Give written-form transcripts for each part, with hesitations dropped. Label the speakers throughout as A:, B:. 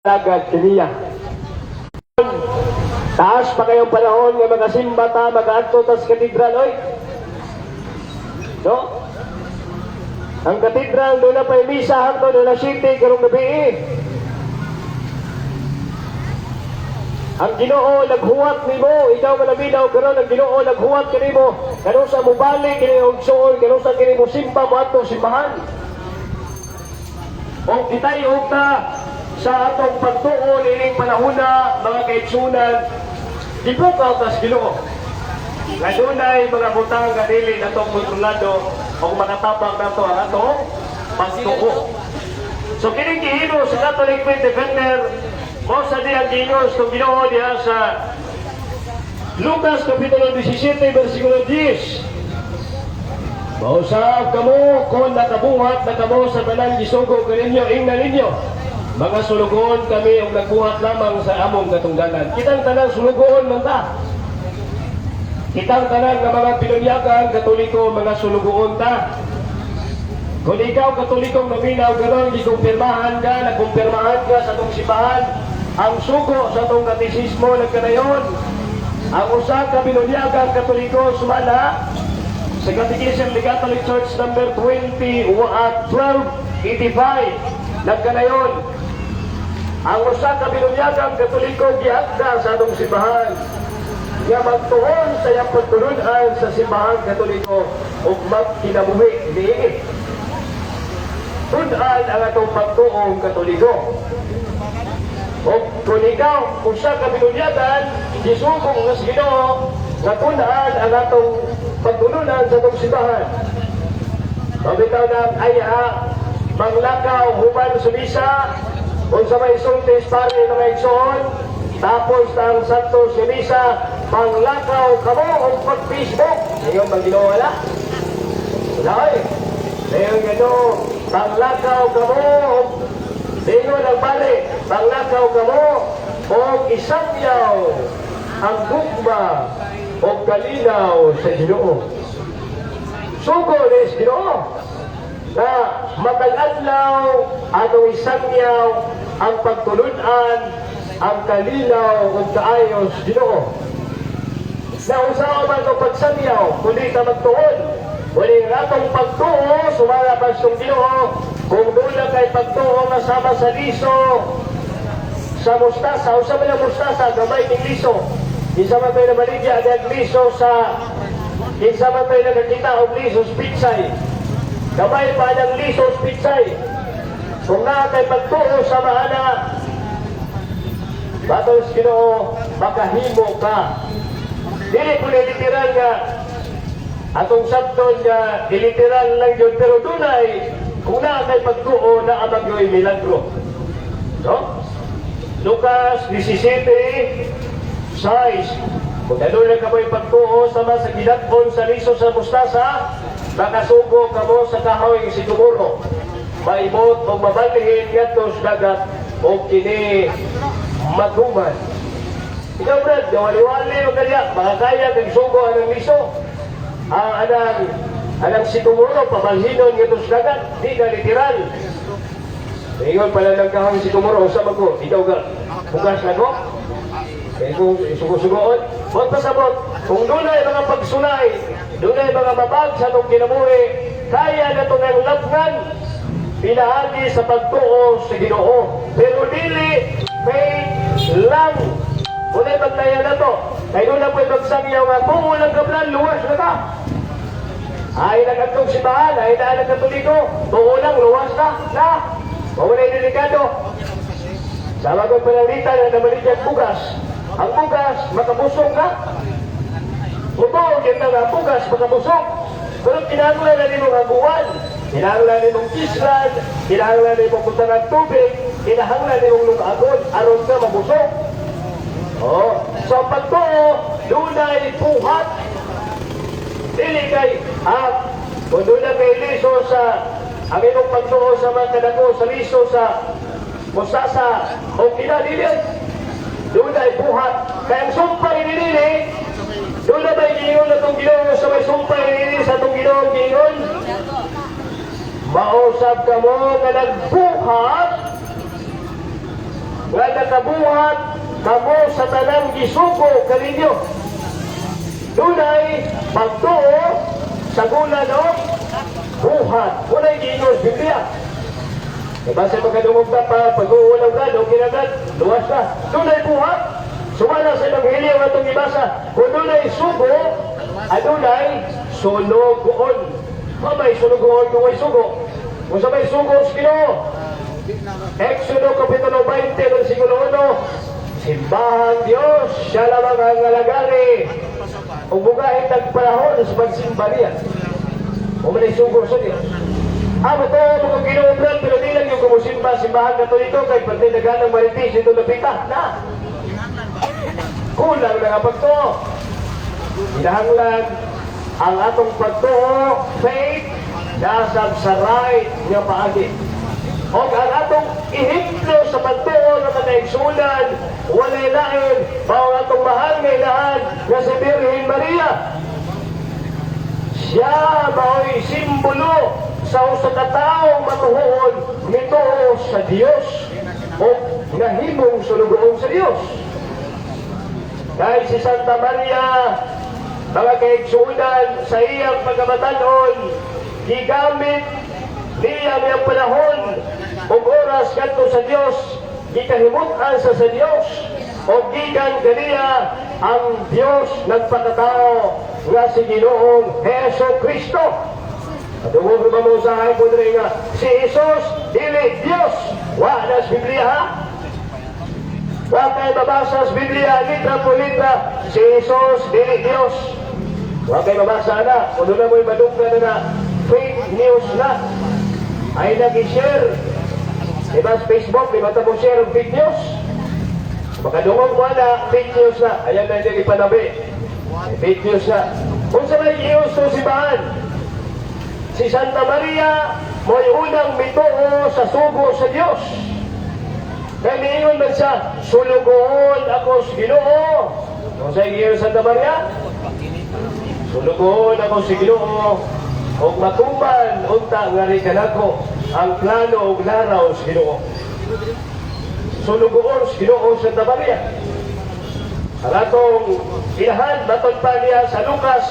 A: Agad kiniya. Taas pa kayong panahon nga magasimba ta, mag-adto tas katedral, oy. No? Ang katedral, doon na pa yung misa hangtod, doon na city, karong gabi eh. Ang Ginoo naghuwat nimo, ikaw malaminaw karon ang Ginoo naghuwat kanimo. Kano sa mubalik kini og suol, kano sa kini mo simba mo atong simbahan. O kitay og na sa atong pagtuo nining panahona, mga kaigsunan, gipukaw tas Ginoo. Adunay mga butang nga dili natong kontrolado o makatabang nato ang atong pagtuo. So kining gihimo sa Catholic Faith Defender mo sa diyang ginos kung Ginoo diha sa Lucas Kapitulo 17, versikulo 10. Mausap kamo kung nakabuhat na kamo sa tanan gisugo kaninyo, ingnan ninyo. Mga sulugon kami ang nagbuhat lamang sa among katungdanan. Kitang tanan sulugon man ta. Kitang tanan nga mga pinunyakan, Katoliko, mga sulugon ta. Kung ikaw Katolikong naminaw ganon, gikumpirmahan ka, nagkumpirmahan ka sa itong simbahan, ang sugo sa itong katisismo nagkanayon, ang usa ka binunyagang Katoliko sumala sa Catechism ni Catholic Church number 1285 nagkanayon, ang usa ka binunyagang Katoliko gihagda sa itong simbahan nga magtuon sa iyang pagtulunan sa simbahan Katoliko ug magkinabuhi diin. Tunan ang atong pagtuong Katoliko. O kung ikaw, kung siya kabinunyagan, isugong nga sa Ginoo, natunan ang atong pagtulunan sa itong simbahan. Pabitaw na aya, manglakaw, human sa misa, kung sa may sultis pare ng igsoon, tapos ang santos sa misa, manglakaw kamo o pag-Facebook. Ngayon, mag-Ginoo wala? Wala eh. Ngayon gano'n, manglakaw kamo Ingon ang pare, panglakaw kamo o isangyaw ang gugma o kalinaw sa Ginoo. Sugo ni Ginoo na matag-adlaw atong isangyaw ang pagtulunan, ang kalinaw o kaayos Ginoo. Na usaw man itong pagsangyaw, kundi ka magtuon. Kundi ratong pagtuo, sumala pa sa Ginoo. Kung doon lang kay pagtuo masama sa liso, sa mustasa, o sa mga mustasa, gamay ng liso. Isa man tayo na maligya, ang liso sa, isa man tayo na nakita o liso sa pitsay. Gamay pa ng liso sa pitsay. Kung na kay pagtuo sa mahana, batong Ginoo, makahimo ka. Dili ko na literal nga, atong sabton nga, iliteral lang yun, pero dunay, kung na kay pagtuo na amag yo'y milagro. No? Lucas 17:6. Kung gano'n lang kamo'y pagtuo sama sa ginatpon sa liso sa mustasa, makasugo kamo sa kahoy si tumuro. Maibot o mabalihin yato sa dagat o kini maguman. Ikaw Brad, wali-wali o kaya, makakaya nagsugo ang liso. Anang si tumuro, pabalhinon nga sa dagat, di ka literal. Ngayon pala ng kahang si tumuro, usap ako, ikaw ka, bukas na ko? Kaya kung sugo-sugoon, huwag pasabot. Kung doon ay mga pagsunay, doon ay mga mabag sa itong kinabuhi, kaya na ito ng labngan, pinahagi sa pagtuo sa Ginoo. Pero dili, faith lang. Kung ay magtaya na ito, kaya doon na po'y magsangyaw nga, kung walang kablan, luwas na ka. Ay nagkatong simbahan, ay na nagkatuliko, tuulang luwas na, mawala yung delikado. Sa bagong panalita na namaligyan bugas, ang bugas, makabusog ka. Utong, yun na nga, bugas, makabusog. Pero kinahanglan na rin mong aguan, kinahanglan rin mong kislan, kinahanglan rin mong punta ng tubig, kinahanglan rin mong lumagon, aron ka mabusog. So pagtuo, doon ay puhat. Dili kay kung doon na kay liso sa ang inong pagtuo sa mga kadako sa liso sa mustasa o kinadili doon ay buhat. Kaya ang sumpay nilili doon na may gingon na itong Ginoo sa may sumpay nilili sa itong Ginoo gingon mausap ka mo na nagbuhat nga nakabuhat kamo sa tanang gisugo kaninyo. Dunay pagtuo sa gula no buhat. Unay giingos Biblia. Basta magkadungog na pa pag-uulang ka, nung kinagad, luwas ka. Dunay buhat. Sumala sa Ebanghelyo nga itong ibasa. Kung dunay sugo, adunay sunugoon. May sunugoon kung may sugo. Kung sa may sugo, Ginoo. Exodo Kapitulo 20, versikulo 1. Simbahan Diyos, siya lamang ang alagari. Kung bukahin nagpanahon sa pagsimba niya. Kung may sugo sa Diyos. Amo to, mga Ginoo, pero di lang yung kumusimba, simbahan Katoliko, kay pati naganang maritis, ito napita na. Kulang na nga pagto. Hinahanglan ang atong pagto, faith, nasab sa right nga paagi. O ang atong ihiplo sa pagto na kanaigsunan, walay lain, ang atong mahal nga inahan nga si Birhen Maria. Siya mao'y simbolo sa usa ka taong matuhon nito sa Dios o nahimong sulugoon sa Dios. Dahil si Santa Maria, mga kaigsunan sa iyang pagkamatanon, gigamit niya ang panahon o oras kanto sa Dios, gikahimutan sa Dios o gikan kaniya ang Dios nagpakatao nga si Ginoong Hesus Kristo. Adungog ba mo sa akin po nga, si Jesus, dili Diyos. Wa na sa Biblia ha? Wa kayo babasa sa Biblia, litra po litra, si Jesus, dili Diyos. Wa kayo babasa na, kung na mo'y madugna na fake news na. Ay nag-share. Diba sa Facebook, di ba tapos share ng fake news? Makadungog mo na, fake news na. Ayan na hindi ipanabi. Fake news na. Kung sa may news to simbahan, si Santa Maria mo'y unang mituo sa sugo sa Diyos. Kaya niingon man siya, sulugoon ako sa Ginoo. Kung sa iyo Santa Maria, sulugoon ako sa Ginoo. O matuman, unta nga rin kanako ang plano o laraw sa Ginoo. Sulugoon sa Ginoo Santa Maria. Ang atong ilahan, matod pa niya sa Lucas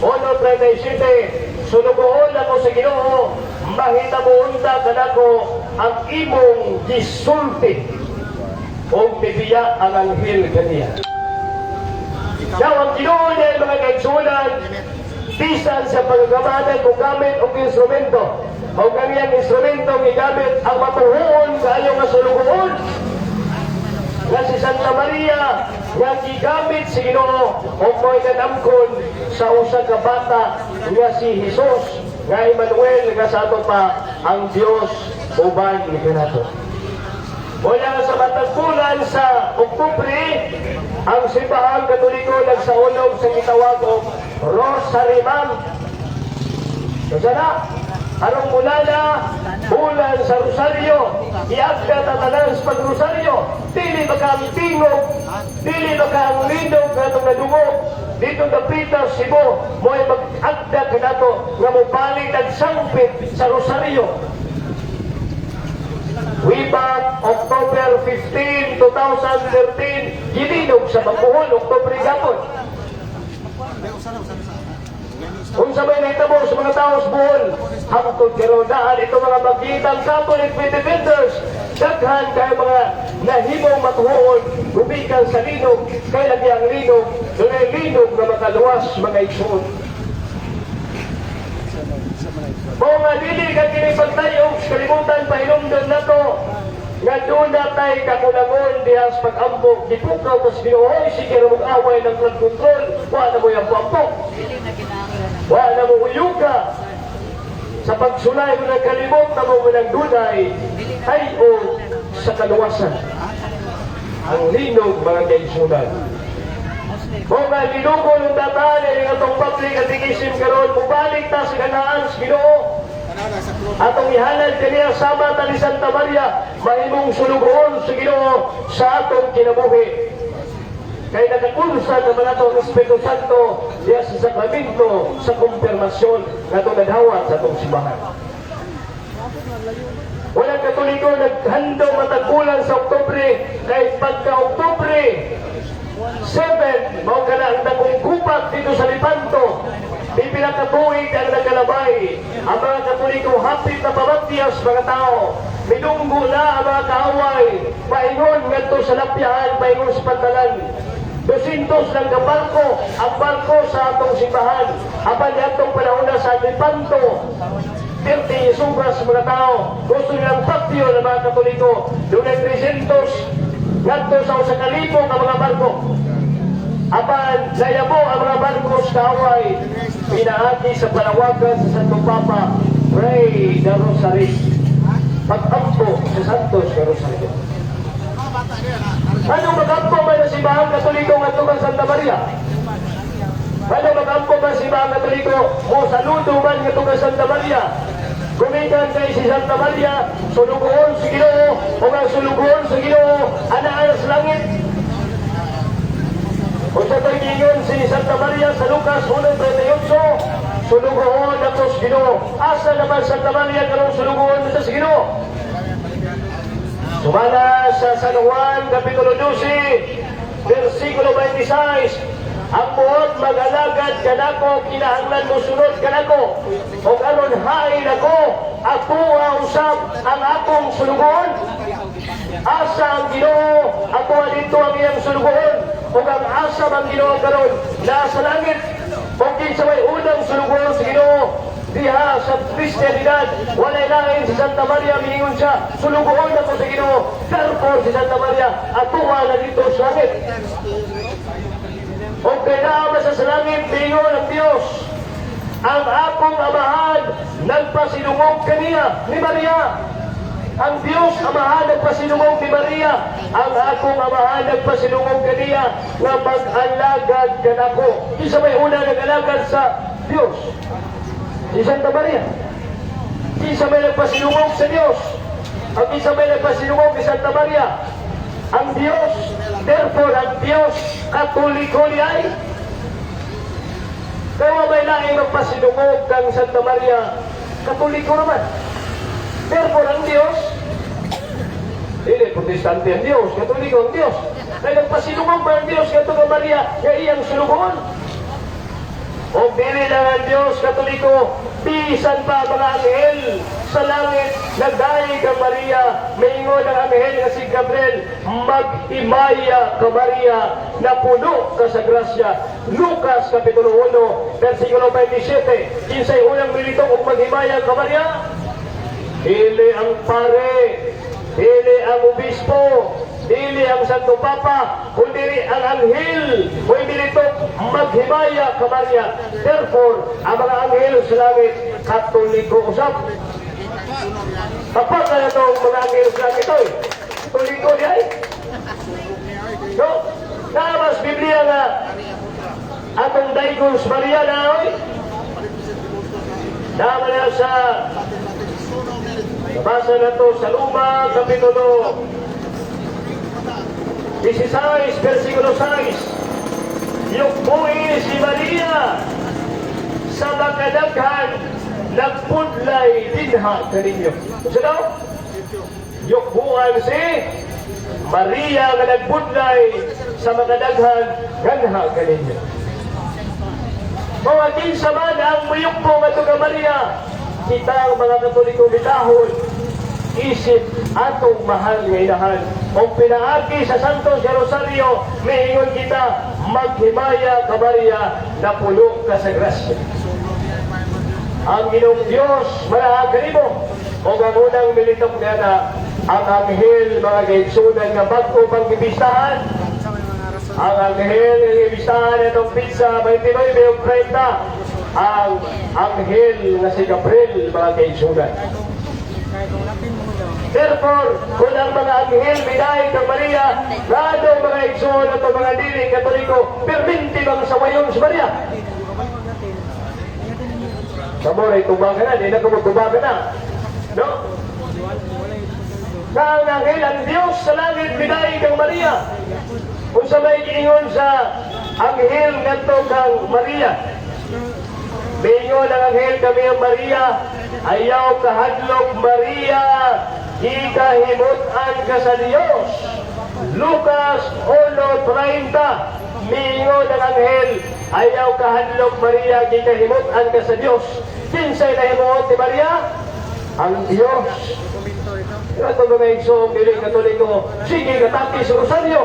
A: 1:37, sulugoon ako sa Ginoo, mahita mo unta kanako ang imong gisulti o bibiya ang anghel kaniya. Now, ang Ginoo niya mga kaigsunan, bisan sa pagkamanan kung gamit o instrumento. O kaniyang instrumento gigamit ang matuhuon kayo nga sulugoon. Nga si Santa Maria nga gigamit si Ginoo o mo'y nanamkon sa usa ka bata nga si Jesus nga Emmanuel nga sa ato pa ang Dios uban ni kanato. Mula sa matagpunan sa Oktubre, ang Simbahang Katoliko nagsaulog sa gitawag og Rosary Month. So sana, arong mula na bulan sa Rosaryo, iagda tatanan sa pag-Rosaryo, dili ba ka ang tingog, dili ba ka ang lindog na itong nadungog, dito na Pita, Cebu, mo'y mag-agda ka na ito nga mo balik nagsangpit sa Rosaryo. Way back October 15, 2013, gininog sa Magbuhol, Oktubre gapon. Kung sabay na ito mo sa mga tao sa Bohol, hangtod karoon ito mga magkitang Catholic defenders, daghan kayo mga nahimong matuhoon, gumikan sa linog, kaya lagi ang linog, doon ay linog na makaluwas mga igsoon. Kung nga dili ka kinipagtayog, kalimutan pahinumdon na to, nga doon na tayo kakulangon dihas pag-ambok, dipukaw tas binuhoy, sige na mag-away ng flood control, wala mo yung pampok. Wala mo uyuga. Sa pagsulay mo ng kalimot na mo ng dunay, ay o sa kaluwasan. Ang linog mga kaisunan. Kung nga linugo ng dataan ay itong public education karoon, mubalik ta sa ganaan sa Ginoo. Atong ihalad kaniya sama ta ni Santa Maria, mahimong sulugoon sa Ginoo sa atong kinabuhi. Kaya nakakulsa naman ito ang Espiritu Santo diya sa sakramento sa kumpirmasyon na ito nadawat sa itong simbahan. Walang Katoliko naghandong matagpulan sa Oktubre, kahit pagka-Oktubre 7, mao ka na ang dakong gupat dito sa Lipanto. Pipinakatuig ang nagalabay. Ang mga Katoliko hapit na pamatias mga tao. Minunggo na ang mga kaaway. Paingon ngadto sa lapyahan, paingon sa pantalan. 200 lang ka barko, ang barko sa atong simbahan. Apan atong panahon na sa Lipanto. 30 subras mga tao. Gusto nilang patio ng mga Katoliko. Doon ay 300 ngadto sa usa ka libo ka mga barko. Apan layabo ang mga barko sa kaaway. Pinaagi sa panawagan sa Santo Papa, pray the Rosary. Pag-ampo sa Santos ka Rosario. Ano mag-ampo ba na simbahan Katoliko nga ito Santa Maria? Ano mag-ampo ba simbahan Katoliko o saludo man nga ito Santa Maria? Gumikan kay si Santa Maria, sulugoon sa Ginoo, o nga sulugoon sa Ginoo, ana-ana sa langit. O sa pag-ingon si Santa Maria sa Lucas 1:38, sulugoon ako sa Ginoo. Asa naman Santa Maria karong sulugoon sa Ginoo? Sumala sa San Juan, Kapitulo 12, versikulo 26, ang buot mag-alagad kanako, kinahanglan mo sunod kanako. O karon hain ako usab ang akong sulugoon. Asa ang Ginoo, ako dito ang iyang sulugoon. O ang asa ang Ginoo karon nasa langit. O kinsa may unang sulugoon sa Ginoo, diha sa Kristiyanidad, walay lain si Santa Maria, miingon siya, sulugoon ako sa Ginoo. Therefore si Santa Maria, atuwa na dito sa langit. O kailangan sa langit, miingon ang Diyos, ang akong amahan, nagpasinungog kaniya ni Maria. Ang Diyos amahan nagpasinungog ni Maria, ang akong amahan nagpasinungog kaniya nga mag-alagad kanako. Isa may una nag-alagad sa Diyos, si Santa Maria. Isa may nagpasinungog sa Diyos, ang isa may nagpasinungog ni Santa Maria, ang Diyos. Therefore, ang Diyos Katoliko ay kaya may laing magpasinungog kang Santa Maria, Katoliko naman. Therefore, ang Diyos, hindi, Protestante ang Diyos, Katoliko ang Diyos. Kaya nagpasinungog ba ang Diyos, Katoliko Maria, kaya iyang sinugon? O dili lang ang Diyos, Katoliko, bisan pa mga anghel sa langit, nagdahi ka Maria, maingon ang anghel na si Gabriel, mag-himaya ka Maria, na puno ka sa grasya. Lucas Kapitulo 1, versikulo 27, kinsay unang milito kung mag-himaya ka Maria? Dili ang pare, dili ang obispo, dili ang Santo Papa, kundi ang anghel, kung milito maghimaya ka Maria. Therefore, ang mga anghel sa langit, Katoliko usap. Kapag na itong mga anghel sa langit ito, Katoliko niya eh. So, naamas Biblia nga, atong Daigos Maria na oy, naman na sa nabasa na to sa Luma, Kapitulo 16, versikulo 6. Yukbuhi si Maria sa makadaghan, nagpudlay dinha kaninyo. So daw, yukbuhan si Maria nga nagpudlay sa makadaghan, ganha kaninyo. Mga kinsa man ang muyukbo nga ito ka Maria, kita ang mga Katoliko bitahon, isip atong mahal nga inahan. O pinaagi sa Santos Rosario, miingon kita, maghimaya ka Maria, na puno ka sa grasya. Ang Ginoong Diyos, malahag kanimo, o ang unang militok niya na ang anghel, mga gaitsunan nga bago pang ibistahan. Ang anghel nga ibistahan itong pizza, 29-30, ang anghel na si Gabriel, mga gaitsunan. Therefore, kung ang mga anghel binahay kang Maria, lalo mga igsoon at mga dili Katoliko, perminti bang sawayon si Maria? Samo na itubagan na, di na kumagtubagan na. No? Na ang anghel, ang Diyos sa langit binahay kang Maria. Kung sa may giingon sa anghel ngadto kang Maria, Bingon ang anghel kami ang Maria, ayaw kahadlok Maria, gikahimutan ka sa Dios. Lucas 1:30. Miingon ang anghel, ayaw kahadlok Maria, gikahimutan ka sa Dios. Kinsay nahimuot ni Maria? Ang Dios. Ito mga igsoong dili Katoliko, sige katangki sa Rosario.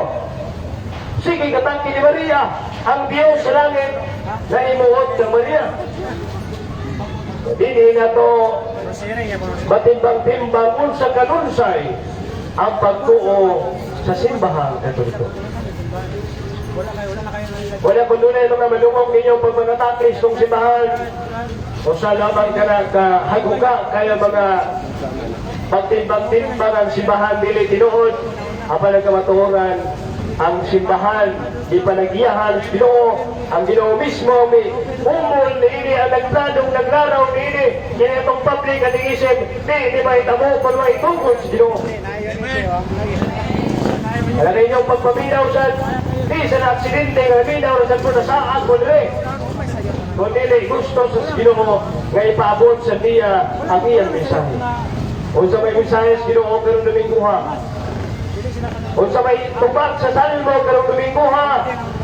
A: Sige katangki ni Maria. Ang Dios sa langit nahimuot ng Maria. Dili na to matimbang-timbang unsa kanunsay ang pagtuo sa simbahan Katoliko. Wala kung doon ay mga malungong ninyong pagmanatakis kung simbahan o sa lamang ka na kahaguka kaya mga pagtimbang-timbang ang simbahan dili tinuod apa nagkamatuoran ang simbahan di panagiyahan Ginoo ang Ginoo mismo may umol na ini ang nagplanong naglaraw na ini kaya itong public at isip di mahitamo kung may tungkol sa Ginoo. Kaya na inyong pagpaminaw sa di sa na-aksidente nga minaw na sa punasaan mo rin kung nila gusto sa Ginoo nga ipaabot sa niya ang iyang mensahe. Kung sa may mensahe sa Ginoo karong Dominguha, kung sa may tupak sa salmo karong Dominguha,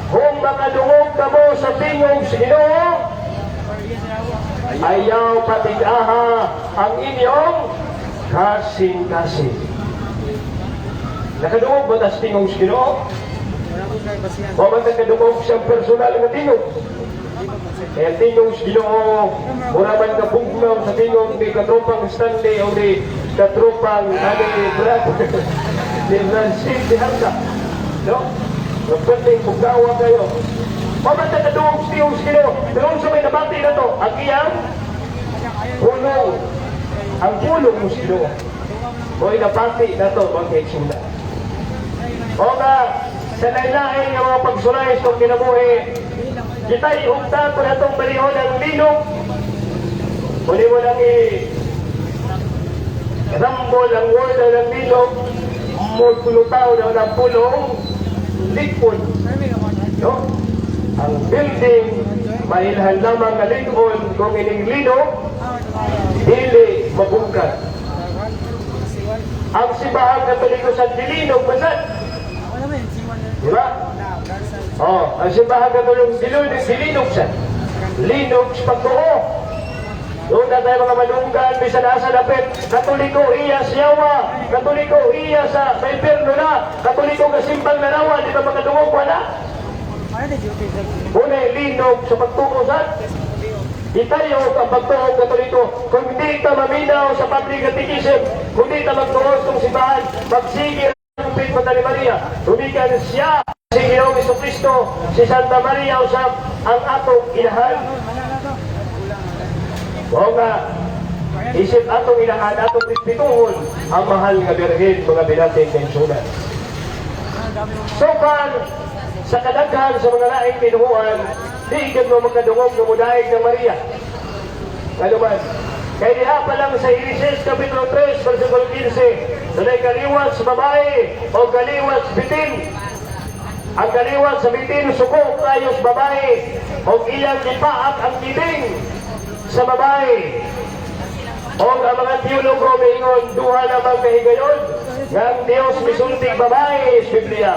A: kung makadungog ka mo sa tingog sa Ginoo, ayaw patigaha ang inyong kasing-kasing. Nakadungog ba tas tingog sa Ginoo? O ba nakadungog siyang personal na tingog? Kaya tingog sa Ginoo, mura man kabugnaw sa tingog ni katropang Stanley o ni katropang Brad ni Francis de Handa. No? Magpwedeng bugnawa kayo. O ba nakadungog sa tingog sa Ginoo? Pero sa may nabati na to, ang iyang pulong. Ang pulong mo sa Ginoo. O inabati na to, mga kaitsunda. O nga, sa nailain ng mga pagsulay sa kinabuhi, kita iugta ko na itong balihon ng linog. Muli mo lang rambol ang word ng linog, mulpulutaw na ng pulong likod. No? Ang building, mailhan lamang na likod kung ining linog, dili mabungkat. Ang simbahan Katoliko sa Dilinog, masad. Diba? Ang simbahan Katoliko Dilinog siya. Linog sa pagtuo. Doon na tayo mga malunggan, bisa nasa lapit. Katoliko iya siyawa. Katoliko iya sa impierno na. Katoliko kasimbang narawan, di ba makadungog wala? Una linog sa pagtuo sa itayo ang pagtuo Katoliko. Kung hindi ka maminaw sa public catechism, kung hindi ka magtuos ng simbahan, magsigil ang Pito ni Maria. Rumikan siya si Ginoong Jesucristo, si Santa Maria usap ang atong inahan. O nga, isip atong inahan, atong pituhon ang mahal nga birhen, mga binating pensunan. So far, sa kadaghan sa mga laing pinuhuan, di ikad mo magkadungog na mudaig ng Maria. Ano man? Kaya diha pa lang sa Ilises, Kapitulo 3, versikulo 15, na kaliwat sa babae o kaliwat sa bitin. Ang kaliwat sa bitin, suko kayo sa babae o iyang ipaak ang kiling sa babae. O ang mga teologo may ingon, duha namang kahigayon, nga ang Diyos misulting babae sa Biblia.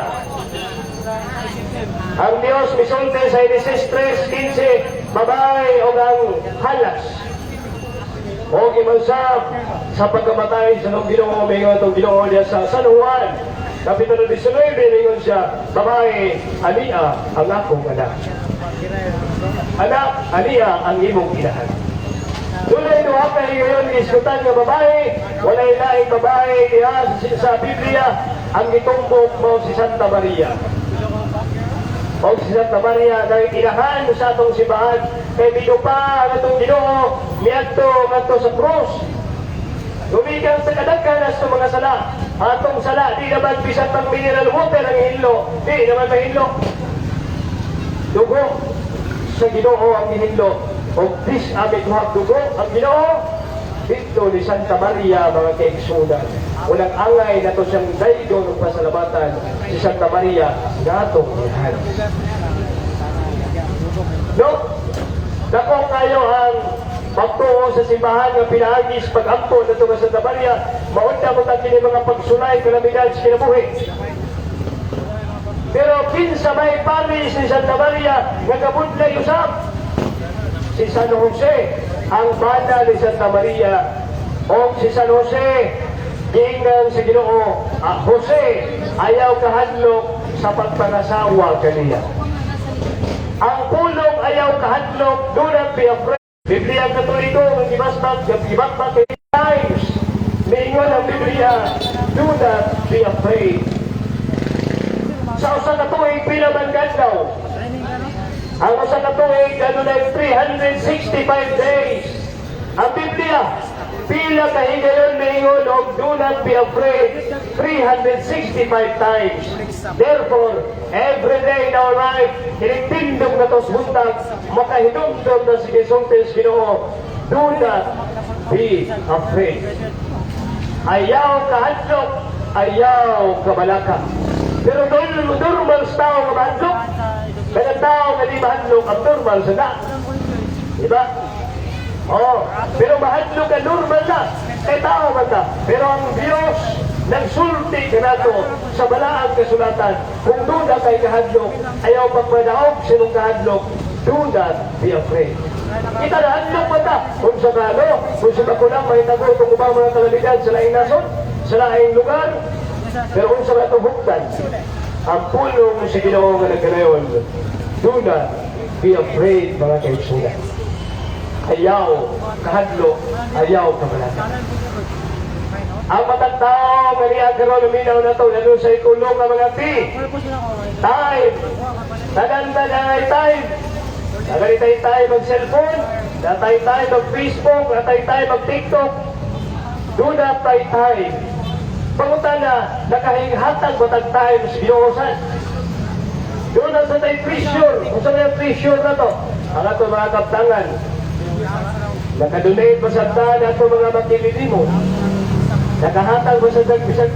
A: Ang Diyos misulti sa Ilises 3:15, babae o ang halas. O gimansap sa pagkamatay sa nung Ginoo, mingon itong Ginoo niya sa San Juan, Kapitulo 19, mingon siya, babae, ania ang akong anak. Anak, ania ang imong inahan. Tulay ito hapay ngayon, iskutan nga babae, walay laing babae niya sa Biblia, ang itumbok mo si Santa Maria. O si Santa Maria na inahan sa atong simbahan kay binupa ang atong Ginoo miadto sa krus. Lumigang sa kadaghan sa mga sala. Atong sala di naman bisan pang mineral water ang hinlo, di naman mahinlo. Dugo sa Ginoo ang hinlo. O bis amit huwag dugo ang Ginoo dito ni Santa Maria, mga kaigsunan. Walang angay na to siyang daigo ng pasalamatan si Santa Maria na itong inahan. No? Dako kayo ang pagtuo sa simbahan nga pinaagis pag-ampo na ito sa Santa Maria, maunda mo ta kini mga pagsulay kalamidad sa kinabuhi. Pero kinsa may paris ni Santa Maria nga kabudlay usab si San Jose, ang bana ni Santa Maria, o si San Jose gingan sa Ginoo. Jose ayaw kahadlok sa pagpangasawa kaniya. Ang pulong ayaw kahadlok, do not be afraid. Biblia Katoliko ng gibasbat kay times. Niingon ang Biblia, do not be afraid. Sa usa ka tuig pila man gandaw. Ang usa ka tuig ano na 365 days. Ang Biblia pila ka higayon niingon og do not be afraid 365 times. Therefore, every day in our life, hinitindog na tos buntag, makahidugtog na si Gisontes Ginoo. Do not be afraid. Ayaw kahadlok, ayaw kabalaka. Pero normal sa tao nga mahadlok. Kaya tao nga di mahadlok, ang normal sa na. Diba? Oh, pero mahadlok ka normal na. Kaya tao man ta. Pero ang Diyos nagsulti ka nato sa balaang kasulatan. Kung doon na kay kahadlok, ayaw pagpadaog sinong kahadlok, do not be afraid. Kita na hadlok man ta. Kung sa kano, kung sa kakulang mahitago itong ubang mga kalamidad sa laing nason, sa laing lugar, pero kung sa matubuktan, ang pulong sa Ginoo nga nagkanayon, do not be afraid mga kaigsunan. Ayaw kahadlok, ayaw kabalaka. Ang matang tao nga niya karon luminaw na to lalo sa ikulong nga mga ti. Time. Tagan-tagan ay time. Naganitay tayo mag-cellphone, natay tayo mag-Facebook, natay tayo mag-TikTok. Do not tayo time. Pangutan na, nakahinghatag matag time sa Diyosan. Doon na sa tayo pressure. Kung saan yung pressure na to? Ang ato mga kaptangan. Nakadunay pa sa ta na ito mga magkilidimo. Nakahatag ba sa dagpisag?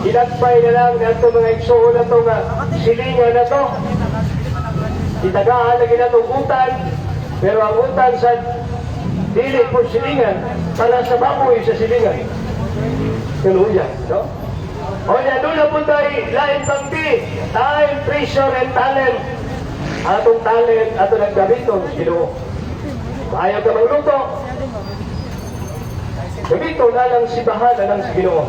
A: Ilagpay na lang na ito mga igsoon na ito nga silingan na ito. Itagaan lagi na itong utan. Pero ang utan sa dili po silingan para sa baboy sa silingan. Kaluya, no? O yan, doon na po tayo lain pangti. Time, pressure, and talent. Atong talent, ato naggamiton, Ginoo. Ayaw ka magluto. Gabito na lang si bahala ng Ginoo.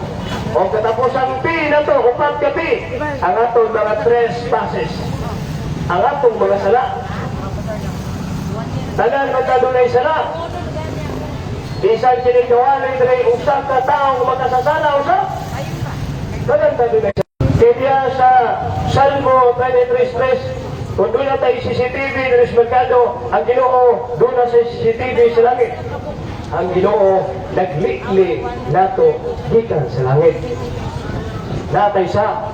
A: O katapos ang pi na to, upat ka pi, ang atong mga trespasses, ang atong mga sala. Tanan magkadunay sala. Bisan sinigawalay dre usa ka taong makasasala usa. Tanan kadunay sala. Kaya sa Salmo 23:3, kung doon na tayo CCTV na sa merkado, ang Ginoo doon na sa CCTV sa langit. Ang Ginoo naglikli nato gikan sa langit. Natay sa.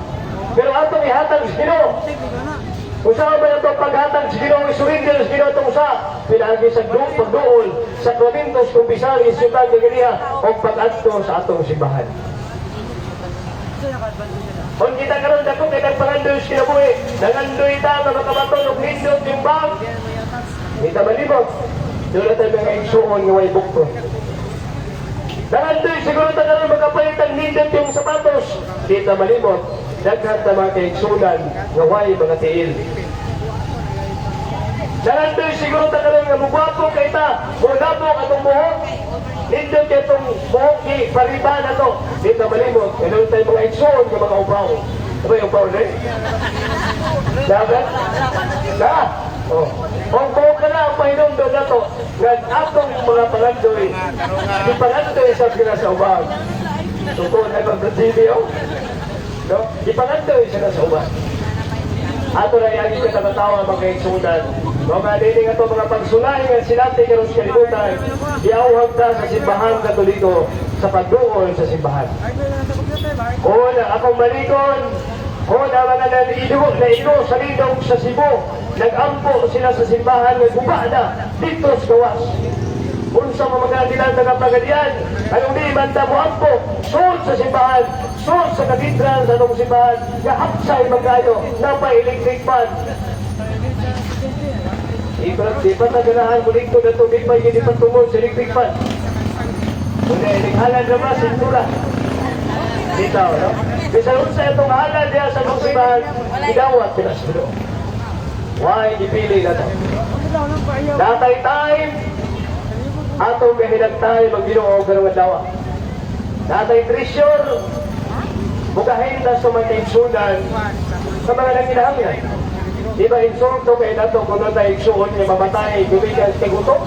A: Pero atong ihatag sa Ginoo. Kung saan ba ito paghatag sa Ginoo, isurindel sa Ginoo itong sa pinagi sa pagduol sa Corintos, Kumpisari, Sipan, Gagaliha, o pag-adto sa atong simbahan. Kung kita karon dako kay nagpangandoy sa kinabuhi, nangandoy ta mga kabaton ug nindot yung bag. Kita malibot. Doon tayo mga igsuon nga way bukton. Nangandoy siguro ta karon magkapalit ang nindot yung sapatos. Kita malibot. Daghan ta mga kaigsunan nga way mga tiil. Nangandoy siguro ta karon nga mugwapo kay ta, mugwapo atong buhok. Nindot kay itong buhok ni pariba na to. Dito malimot, kailan tayo mga igsoon ng mga upaw. Ano yung upaw na eh? Dagat? Na? O. Kung buhok ka na ang pahinom doon na to, nga atong mga palandoy, di palandoy sa sila sa upaw. Tungkol na kong video. No? Di palandoy sila sa upaw. Ato na yung katatawa mga igsunan. Mga dili nga ito mga pagsulay nga silati karon sa kalibutan, iawhag ta sa simbahan Katoliko sa pagduol sa simbahan. Una, akong malikon, una mga naigo sa lidong sa Cebu, nag-ampo sila sa simbahan nga guba na dito sa gawas. Unsa mga dilan na pagadian, anong di man ta mo ampo, sul sa simbahan, sul sa katedral sa itong simbahan, nga hapsay magkayo, na pa electric fan. Di pa naganahan mo lingkod na tubig pa, hindi pa tumol sa electric fan. Kaya naghalan naman, sintura. Bitaw, no? Bisalun sa itong halan diya sa musibahan, idawat sila sa doon. Why, ipili na to. Datay time, atong kahilag tayo mag-ginoo ganun dawa. Datay treasure, bukahin na sa mga insunan sa mga nanginahangyan. Di ba insulto kayo na to kung ano tayo igsuon niya mamatay, gumigas kay gutom?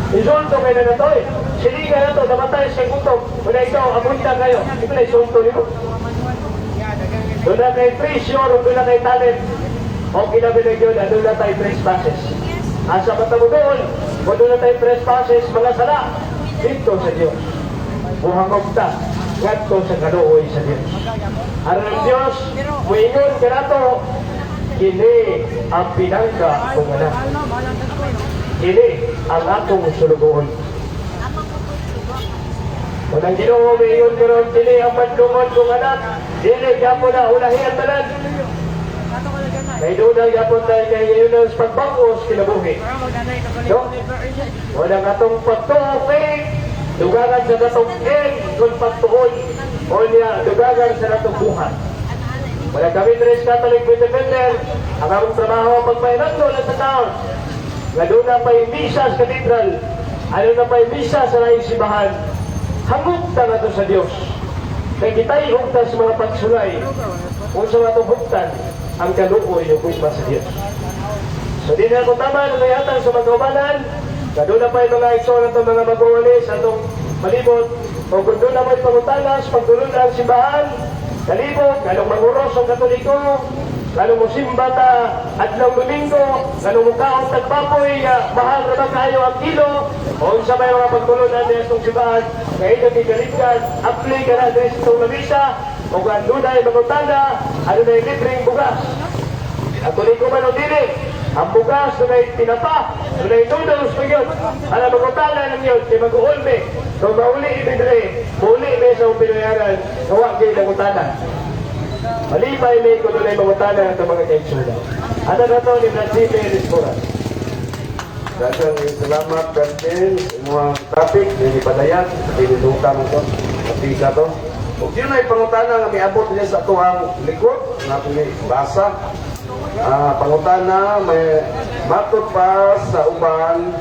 A: Insulto kayo na to eh. Siliga na to, namatay sa gutom. Kung ikaw, amunta kayo. Ito na insulto nito. Doon na kayo treasure, doon na kayo talent. O kinabinag yun, doon na tayo trespasses. Asa mata mo doon, kung doon na tayo trespasses, mga sala, dito sa Diyos. Buhangog ta, ngadto sa kaluoy sa Diyos. Aron ang Diyos, muingon ka na to, kini ang pinangga kong anak. Kini ang atong sulugoon. Kung ang Ginoo muingon ka ron, kini ang madlungon kong anak, dili gapo na ulahi ang tanan. Kay doon ang yapon tayo kay yun ang pagbangos kinabuhi. No? Walang atong pagtuhok dugangan sa natong kung pagtuhon o niya dugangan sa natong buhat. Wala kami Tres Catholic Independent, ang among trabaho ang pagpahinagdo na sa taon. Nga doon na pa'y misa sa katedral, ano na pa'y misa sa laing simbahan, hangog ta na to sa Diyos. Kaya kita'y hugtas sa mga pagsulay, kung sa matong hugtan, ang kaluoy yung kusma sa Diyos. So di na ako tama na mayatan sa mga umanan, na doon na pa'y mga iso na itong mga mag-uwalis atong malibot, o kung doon na may pangutanas, pagdulong na ang simbahan, kalibot, kalong manguros ang katoliko, kalong musimba ta adlaw domingo, kalong mukaon tagpapoy, mahal na ba kayo ang kilo, o sa may mga pagdulong na itong simbahan, kaya ito kikalikan, apply ka na sa itong labisa, o kung doon na yung mangutana, ano na yung libreng bugas. Katoliko man o dili, ang bugas doon ay tinapa, doon ay noodles pa yun. Alam mangutana lang yun, kaya mag-uulme. Kung mauli ibigre, muli may sa pinayaran, gawa kayo nangutana. Malipay may ko doon ay mangutana ng mga kaitsula. Ano na ito ni Brazile Risporas?
B: Dagang salamat kantin mga topic ni padayan pinudungkan mo pati ka to. Ug yun ay pangutana nga miabot niya sa tuang likod na kung basa. Pangutana may matud pa sa uban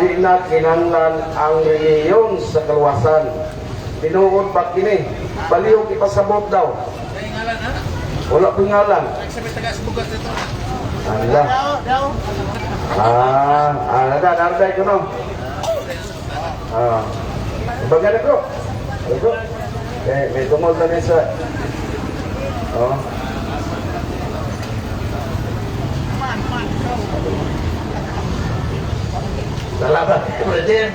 B: di na kinahanglan ang reliyon sa kaluwasan. Tinuod pa kini palihog ipasabot daw. Wala pingalan. Allah. Nada ko no. Bagan ako. Ako. May tungol na sa. Oh. Salamat. President.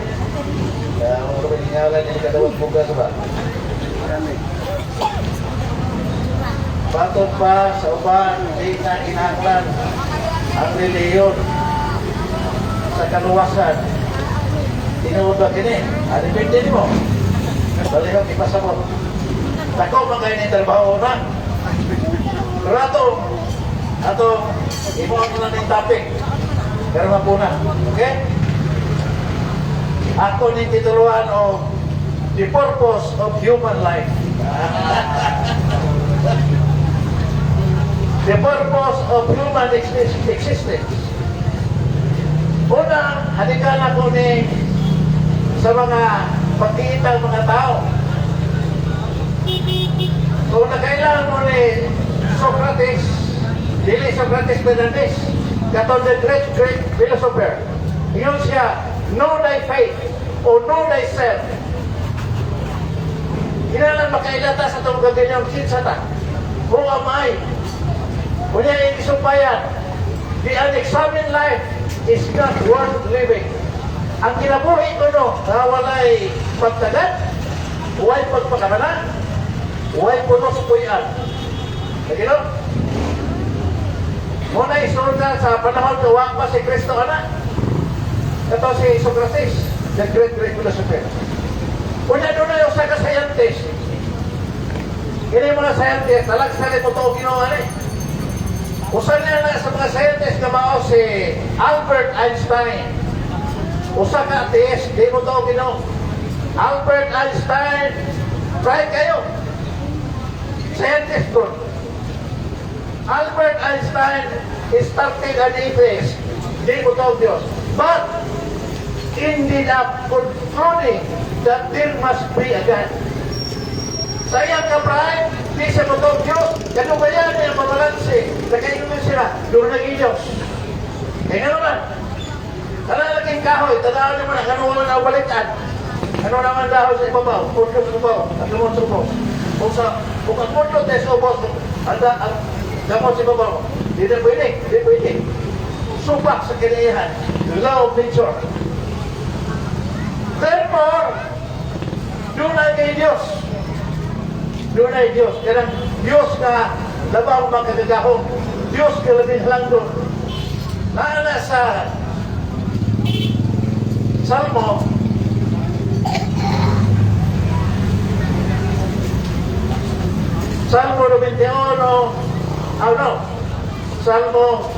B: Ang kapangalan niya kadawat bugas ba? Patod pa sa uban, di na kinahanglan ang reliyon sa kaluwasan. Tinuod ba kini? Depende ni mo. Balihog ipasabot. Tako pa kayo ni trabaho na. Pero ato, imo ang na ng topic. Pero mapuna. Okay? Ako ni tituluan o The Purpose of Human Life. The purpose of human existence. Una, halikan ako ni sa mga pagkikita ng mga tao. Kung nakailangan mo ni Socrates, dili Socrates Fernandez, katong the great philosopher, yun siya, know thy faith o know thyself. Kailangan makailata sa itong gaganyang sinsata. Who am I? Kunya yung isumpayan, the unexamined life is not worth living. Ang kinabuhi ko no, na walay pagtagat, huwag pagpakamanan, huwag punos puyan. Lagi no? Muna isurga sa panahon na wak pa si Kristo anak. Ito si Socrates, the great philosopher. Kunya doon na yung sa ka-scientist. Kini mga scientist, talag sa rin mo ito ginawa rin. Usa na na sa mga scientist na mao si Albert Einstein. Usa ka atheist, di mo to Ginoo. Albert Einstein, try kayo. Scientist ko. Albert Einstein started an atheist, di mo to Diyos. But ended up concluding that there must be a God. Sayang ka, Brian, di siya mo to Diyos. Ganun ba yan yung mabalansi? Nagkainumin sila, doon naging Diyos. Kaya nga naman, naging kahoy, tandaan naman, ano naman ang balikan? Ano naman dahil sa ibabaw? Pudlo sa ibabaw, at lumon sa ibabaw. Kung ang pudlo tayo sa ibabaw, ang gamot sa ibabaw, di na pwede, di pwede. Subak sa kinayahan, law of nature. Therefore, doon na kay Diyos. Doon ay Diyos. Kaya Diyos na labang magkagagahong. Diyos ka labing halangdon. Naana sa Salmo, Salmo 91, no? Salmo,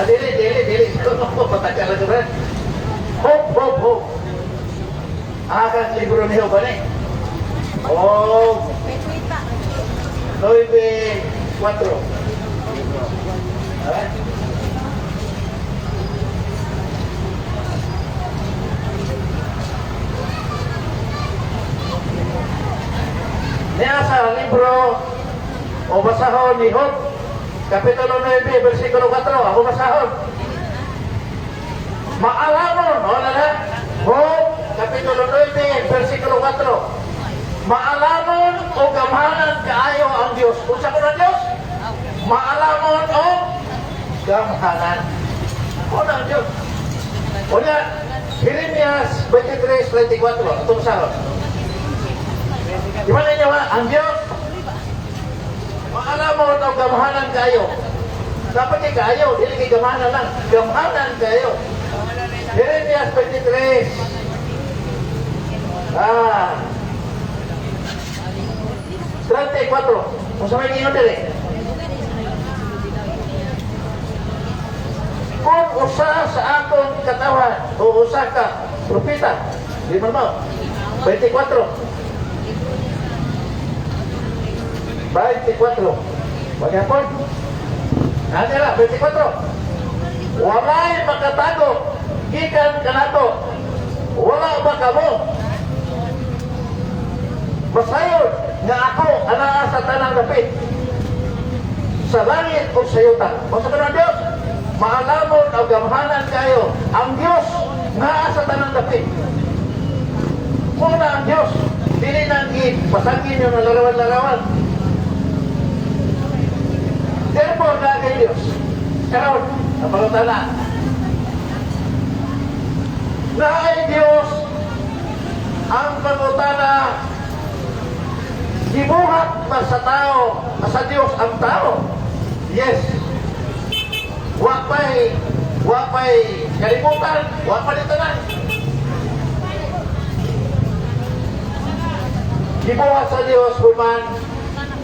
B: dili. Patagal lang rin. Hope. Akan libro niyo ba ni? Oh, 9:4. Alright? Niya sa libro o basahon ni Job, Kapitulo 9, versikulo 4, ako basahon. Maalamon, o na Job, Kapitulo 9, versikulo 4. Maalamon o gamhanan kaayo ang Diyos. Kung sa kuna Diyos, maalamon o gamhanan. O na ang Diyos. O na, Jeremias 23:24, itong sahod. Di ba ninyo ba? Ang Diyos, maalamon o gamhanan kaayo. Dapat kay kaayo, hindi kay gamhanan lang. Gamhanan kaayo. Jeremias 23. 34. Kung sa may ingon dili. Kung usa sa akong katawan o usa ka propeta, di mo mo. 24. 24. Maghapon. Nandira, 24. Walay makatago gikan kanato. Wala ba kamo? Masayod nga ako anaa sa tanang dapit sa langit o sa yuta. O sa kanang Diyos, maalamon o gamhanan kayo ang Diyos nga sa tanang dapit. Kung na ang Diyos, dili nang pasangin nyo na larawan-larawan. Therefore, na kay Diyos. Karoon, ang pagkatala. Na ay Diyos ang pagkatala gibuhat ba sa tao, sa Diyos ang tao? Yes. Wapay kalimutan, wapay ditanan. Gibuhat sa Diyos human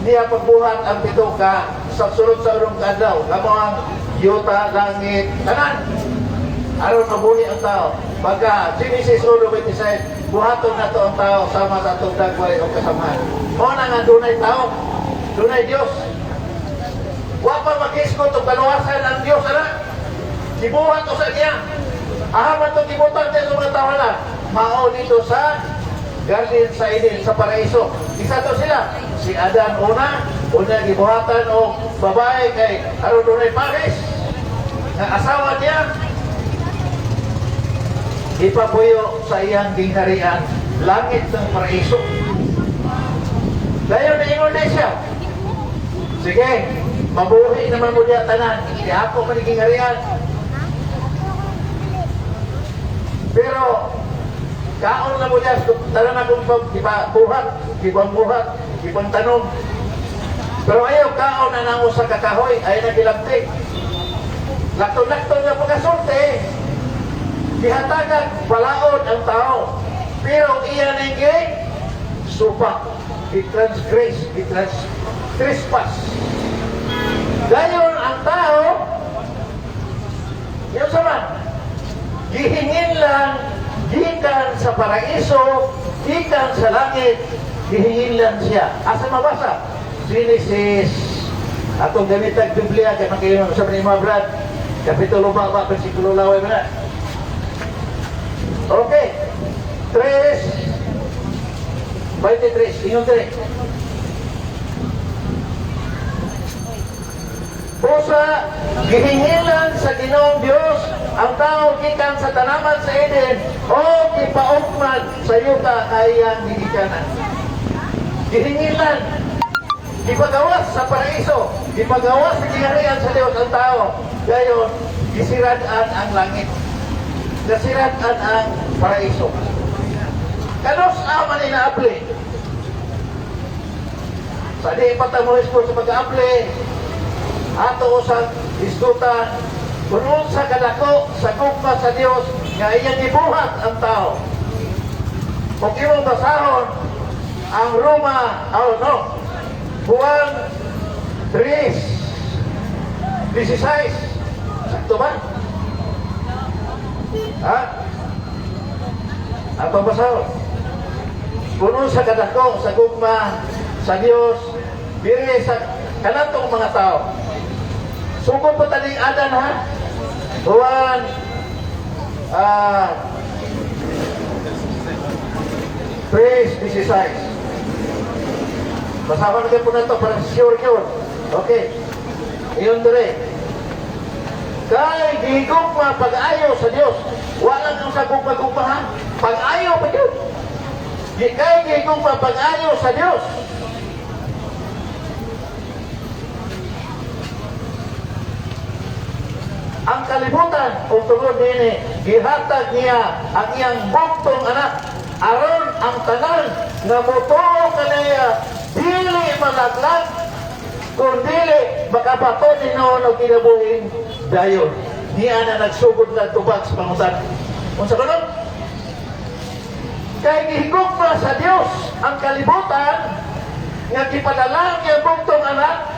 B: niya pagbuhat ang pito ka sa sulod sa urong kadlaw. Kamo ang yuta, langit, tanan. Aron mabuhi ang tao. Pagka Genesis 1:26, buhaton na to ang tao sama sa itong dagway o kasamahan. O na nga dunay tao, dunay Diyos. Wapa mag-isko itong kaluwasan ng Diyos, anak. Gibuhat o sa niya. Ahaman itong gibutan tayo sa mga tao na. Mao dito sa Garden sa Eden, sa Paraiso. Isa to sila. Si Adan una gibuhatan o babae kay aron dunay pares. Nga asawa niya, ipapuyo sa iyang gingharian, langit ng Paraiso. Dayon na ingon na siya. Sige, mabuhi naman mo diya tanan. Di ako maniging harian. Pero, kaon na mo diya, tanan akong buhat, ibang tanong. Pero ayaw, kaon na nang usa kakahoy, ay nagilabtik. Lakton-lakton na pagkasulti. Dihatagan, palaod ang tao. Pero iyan ay gay, supa. I-transgress, i-trespass. Gayon ang tao, sa paraiso, ikan sa langit, gihingilan siya. Asa mabasa? Genesis. Atong gamitag Biblia, kaya magkayon sa mga brad, Kapitulo 4, versikulo 9 na. Okay. 3:23. Ingon 3. Pusa, gihingilan sa Ginoong Dios ang tao gikan sa tanaman sa Eden o gipaugman sa yuta kayang gigikanan. Gihingilan, gipagawas sa paraiso, gipagawas sa kinaharian sa Dios ang tao. Gayon, gisirad-an ang langit. Nasirad-an ang paraiso. Kanos aman ina-apply? Sa di patamulis ko sa pag-apply, ato sa isdutan, kunun sa kadako, sa gugma sa Dios, nga iyang ibuhat ang tao. Kung imong basahon, ang Roma, Juan 3:16. Sakto ba? Ha? Ato basahon. Kunun sa kadako, sa gugma sa Dios, diri sa kanatong mga tao. Sugod po taning Adan, ha? Juan 3:16. Basahan natin po na ito para sure yun. Okay. Iyon dire. Kay gigugma pag-ayo sa Dios. Walang ang sa gugma-gugmahan. Pag-ayo pa yun. Kay gigugma pag-ayo sa Dios. Ang kalibutan o tungod nini, gihatag niya ang iyang buktong anak aron ang tanan nga motuo kanaya dili malaglag kundi makabato ni noon og kinabuhing dayon. Niya na nagsugod na tubag sa pangutan. Unsa kanon? Kay gihigugma sa Dios ang kalibutan nga gipadala niya buktong anak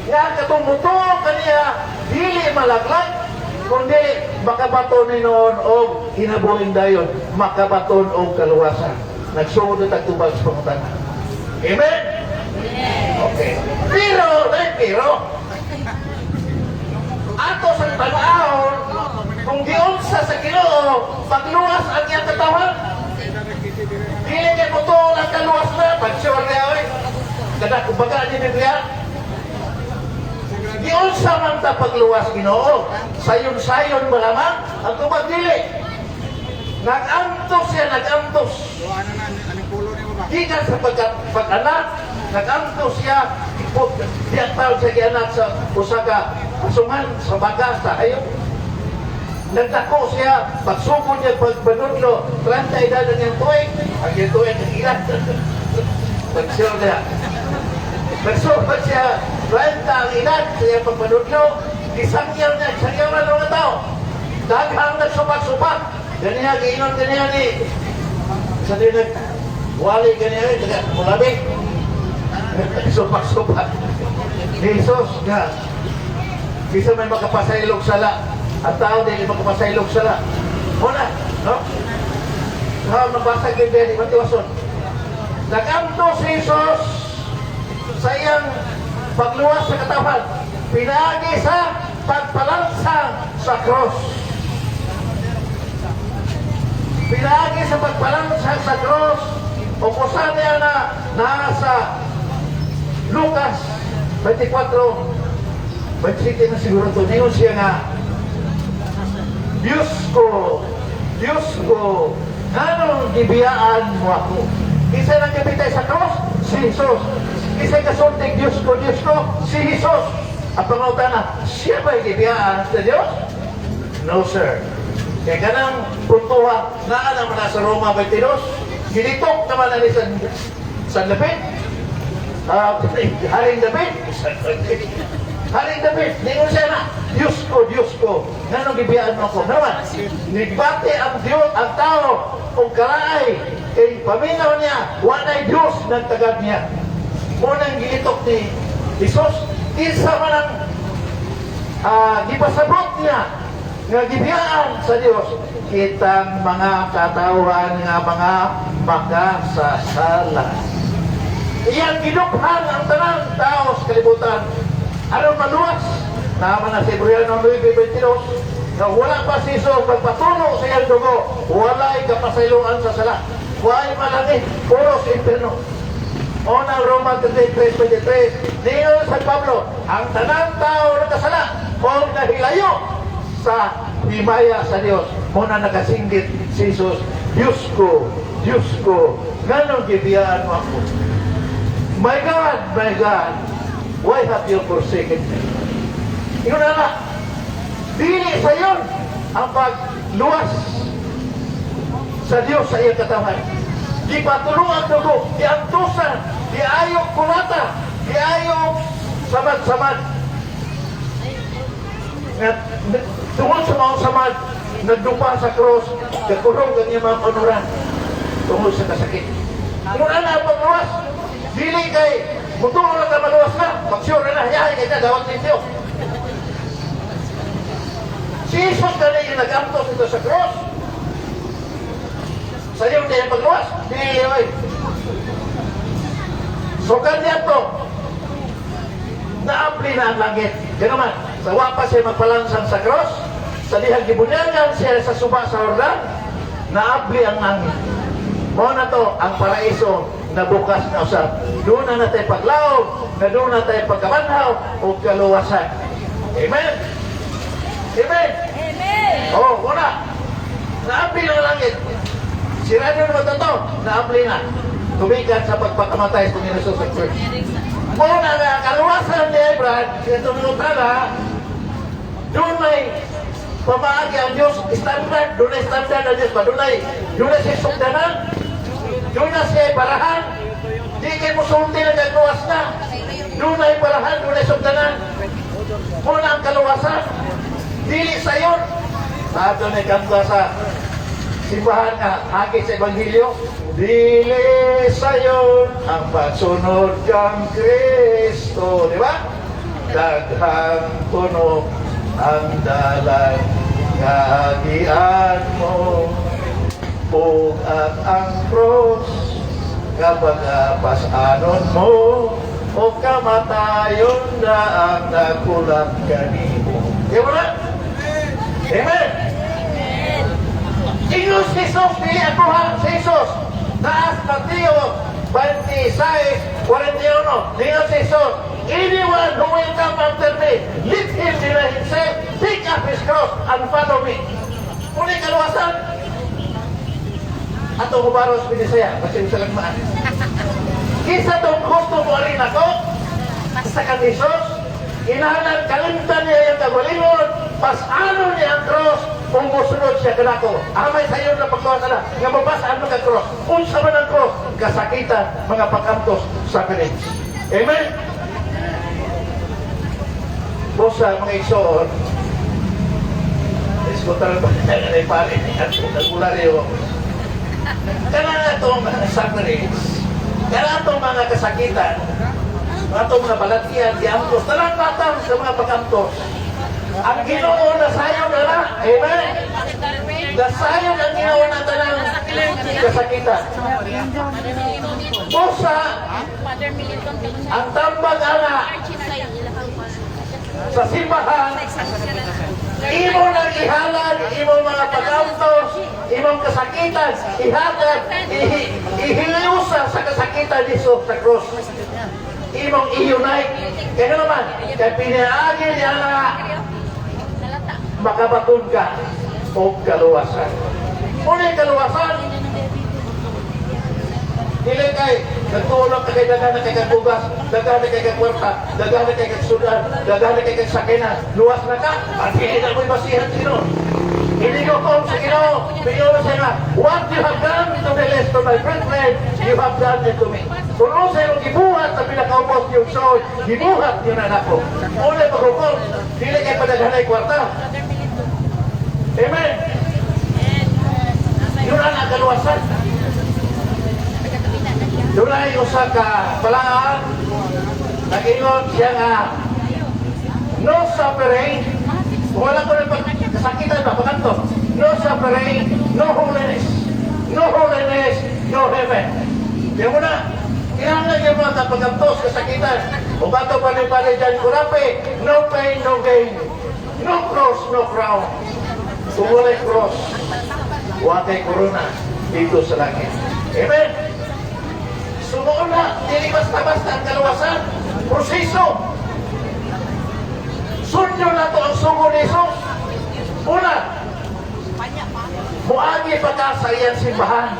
B: nga katong motuo kaniya dili malaglag kundi makabaton ni noon og kinabuhing dayon, makabaton og kaluwasan. Nagsugod na tagtubag sa pangutan. Amen? Okay. Pero ato sa pag-aon, kung giunsa sa Ginoo pagluwas ang iyang katawan, dili kay motuo ang kaluwas na pag-sure na oy. Kada kumbaga ni Biblia, giunsa man ta pagluwas Ginoo, sayon-sayon ba lamang ang tubag dili. Nag-antos siya, nag-antos. Gikan sa pag-anak, nag-antos siya, diyan tawag sa gianak sa usaka asuman sa baga sa hayop. Nagdako siya, pagsugod niya pagbanudlo, 30 edad ang iyang tuwing, ang iyang tuwing ang ilan. Pagsugod niya. Nagsugod siya, 30 ang edad sa iyang pagbanudlo, isangyaw niya, isangyaw na mga tao. Daghang nagsupak-supak, ganiya, giinon ganiya ni, sa dinag, wali ganiya, mulabi. Supak-supak. Jesus nga, bisa may makapasaylog sala. At tao din makapasaylog sala. Muna, no? Mabasag din din, matiwason. Nagamto si Jesus sa iyang pagluwas sa katawan. Pinagi sa pagpalansang sa cross. Pinagi sa pagpalansang sa cross. O kusa niya na nasa Lucas 24, 27 na siguro ito. Ngayon siya nga, Diyos ko, anong gibiyaan mo ako? Isa nang kapitay sa cross, si Jesus. Isa kasulting Diyos ko, si Jesus. At pangutan na, siya ba'y gibiyaan sa Diyos? No, sir. Kaya kanang puntuha, naan naman na sa Roma 22, gilitok naman na ni San Lapid. Haring David. Haring David. Ningon siya na, Diyos ko. Nanong gibiyaan mo ko? Naman, nigbati ang Diyos, ang tao, kung karaay, kay paminaw niya, wanay Diyos ng tagad niya. Unang gilitok ni Jesus, isa man ang gipasabot niya nga gibiyaan sa Dios kitang mga katawhan nga mga makasasala. Iyang ginukhan ang tanang tao sa kalibutan. Aron maluwas naman na sa Hebreano 9:22 na wala pa si Jesus magpatulo sa iyang dugo, walay kapasayloan sa sala. Huwag malangit, puro sa impierno. Unang Roma 33:23, niyo sa Pablo, ang tanang tao na kasala o nahilayo sa himaya sa Dios. Muna nakasinggit si Jesus, Diyos ko, ganong gibiyaan mo ako. My God, why have you forsaken me? Yun na, dili sa yun ang pagluwas sa Diyos sa iyong katawan. Di patulungan dugo, di antusan, di ayok kumata, di ayok samad-samad. Tungkol sa mga samad, nagdupa sa cross, kakulong ganyan mga panuran tungkol sa kasakit. Kung na ang pagluwas, dili kay mutulong na ka maluwas na, magsure na, yahay kay na, dawat ninyo. Si Jesus na yung nag-amtos ito sa cross. Sa iyo niya pagluwas, dili yoy. So kanya to, naapli na ang langit. Ganaman, sa wapas siya magpalansang sa cross, sa dihang gibunyagan siya sa suba sa Jordan, naapli ang langit. Muna to, ang paraiso na bukas na usap. Doon na natin paglaog, na doon na tayo pagkabanhaw o kaluwasan. Amen? Amen?
C: Amen.
B: Oh, muna. Naapli ng langit. Sira nyo naman ito, naapli na. Tumigan sa pagpakamatay kung Yesus sa Christ. Muna na, kaluwasan ni Abraham, ito minutala, doon may pamaagi ang Diyos, standard, doon ay standard ang Diyos ba? Doon ay siya sugdanan, doon na siya barahan, di kayo mo sulti na gagawas na, doon ay barahan, doon ay sugdanan. Muna ang kaluwasan, dili sa yun. Ato na kanta sa simbahan nga, hagi sa Ebanghelyo, dili sa yun ang pagsunod kang Kristo. Di ba? Daghang puno ang dalan kahagian mo, bugat ang cross kapag pasanon mo, o kamatayon na ang nakulap kanimo. Di ba na? Amen! Ingus Jesus, dili ako ha, Jesus. Taas Mateo 26:41. Ingus Jesus, anyone who will come after me, let him deny himself, take up his cross, and follow me. Muli kaluwasan. Ato kubaros pinisaya, kasi sa lagmaan. Kisa itong gusto mo rin ako, sa kan Jesus, inahanan kalimtan niya yung kagulingon, pasano niya ang cross, kung musunod siya kanako. Amay sa iyo na pagkawasan na, nga mabasaan mo ka cross. Unsa man ang cross, kasakitan, mga pagkantos sa kanil. Amen? Bosa, mga igsoon, iskutan ba na pari at albularyo. Kana na itong mga sufferings, kana itong mga kasakitan, itong mga balatian, diamtos, talang batang sa mga pagkantos. Ang Ginoo na sayo na na. Amen? Nasayo ang Ginoo na talang kasakitan. Busa, ang tambag ana sa simbahan, imo nang ihalad, imo mga pag-autos, imong kasakitan, ihatag, ihiliusa sa kasakitan ni Jesus sa cross. Imong i-unite. Kaya naman, kaya pinaagi niya na makabatun ka o kaluwasan. Muna kaluwasan, dili kay nagtulog ka kay daghan na kay kagbugas, daghan na kay kagkwarta, daghan na kay kagsudan, daghan na kay kagsakina, luwas na ka, at hindi na mo'y basihan sino. Hindi ko kung sa Ginoo, pinuro siya nga, what you have done to the rest of my brethren, you have done it to me. Kung ano sa iyong gibuhat na pinakaubos yung soul, gibuhat yun na ako. Muna pagkukul, dili kay padaghanay kwarta. Amen. Yun ang nakaluwasan. Yun ay usa ka palaan. Nag-ingon siya nga, no suffering. Kung wala ko rin kasakitan ba pakanto? No suffering, no holiness. No holiness, no heaven. Yan mo na. Kailangan yung mga pagkantos, kasakitan. O bato pa rin pala dyan, kurape, no pain, no gain. No cross, no crown. Kung wala'y cross, wakay corona dito sa langit. Amen? Sumuon na, hindi basta-basta ang kaluwasan. Proseso. Sunyo na to ang sugo ni Jesus. Una, muagi pa ka sa iyang simbahan.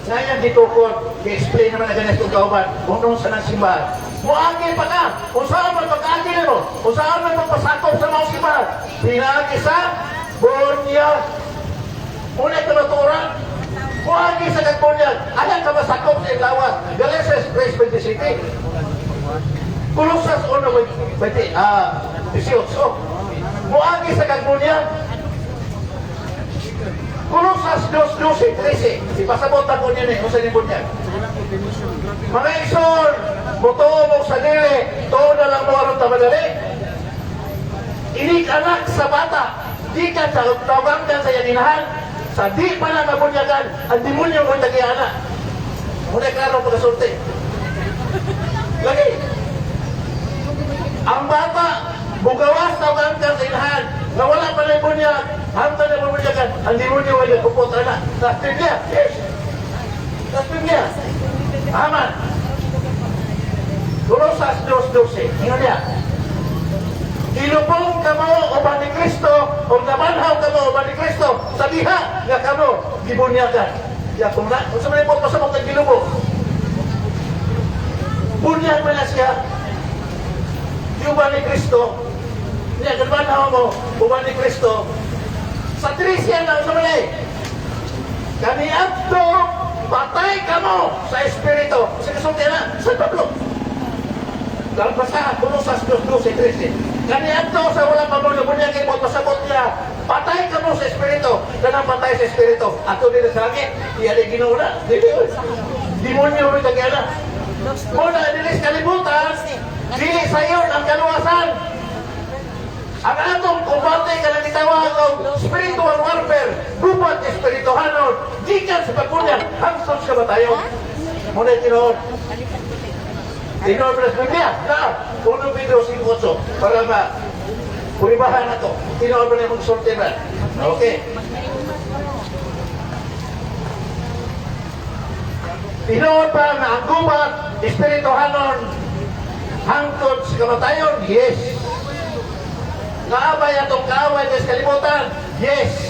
B: Ngayon dito ko, i-explain naman na ganito kauban, kung noon sa ng simbahan. Muagi pa ka, kung saan man pag-agi nyo, kung saan man magpasakop sa mga simbahan. Pinagi sa bunyag. Una ito naturan, muagi sa kagbunyag. Ayan ka masakop sa ilawan. Galeses 3:27. Kulosas 1:18. Muagi sa kagbunyag. Kulosas 2:13. Ipasabot ako niya kung saan yung bunyag. Mga ison, mutuo mo sa dili, tuon na lang mo aron tamadali. Inik anak sa bata, di ka tawag ka sa yaninahan, sa di pa na mabunyagan, ang demonyo mo tagiana. Muna klaro pagkasulti. Lagi. Ang bata, bugawas tawag ka sa inahan, na wala pa na bunyag, hanta na mabunyagan, ang demonyo mo nagpupot na. Tapos niya, yes. Tapos niya. Aman. Kulosas 2:12. Ingat niya. Ilubong ka mo uban ni Kristo o nabanhaw ka mo uban ni Kristo sa diha nga ka mo gibunyagan. Ya kung na, kung sa mga po pasabot ang gilubong. Bunyag mo na siya. Uban ni Kristo. Niya, nabanhaw mo uban ni Kristo. Sa trisya na sa mga kaniadto patay ka mo sa Espiritu. Sa kasulti na, sa Pablo. Dalam pasahan, Kulosas 2:13. Kaniadto sa walang pamulubunya kay mo pasabot niya, patay ka mo sa Espiritu. Kanang patay sa Espiritu. Ato din sa langit, iya di ginuna. Demonyo rin tagana. Muna, dilis kalibutan, dili sa iyo ang kaluwasan. Ang atong kumbate ka lang itawag ang spiritual warfare, gubat espirituhanon, gikan sa pagkunyang, hangson ka ba tayo? Muna tinoon. Tinoon mo na sa Biblia, na, 1 Pedro 5:8, para ma, puribahan na to. Tinoon mo na yung magsulti na. Okay. Tinoon pa na ang gubat espirituhanon, hangtod sa kamatayon, yes. Kaabay atong kaaway sa kalibutan? Yes.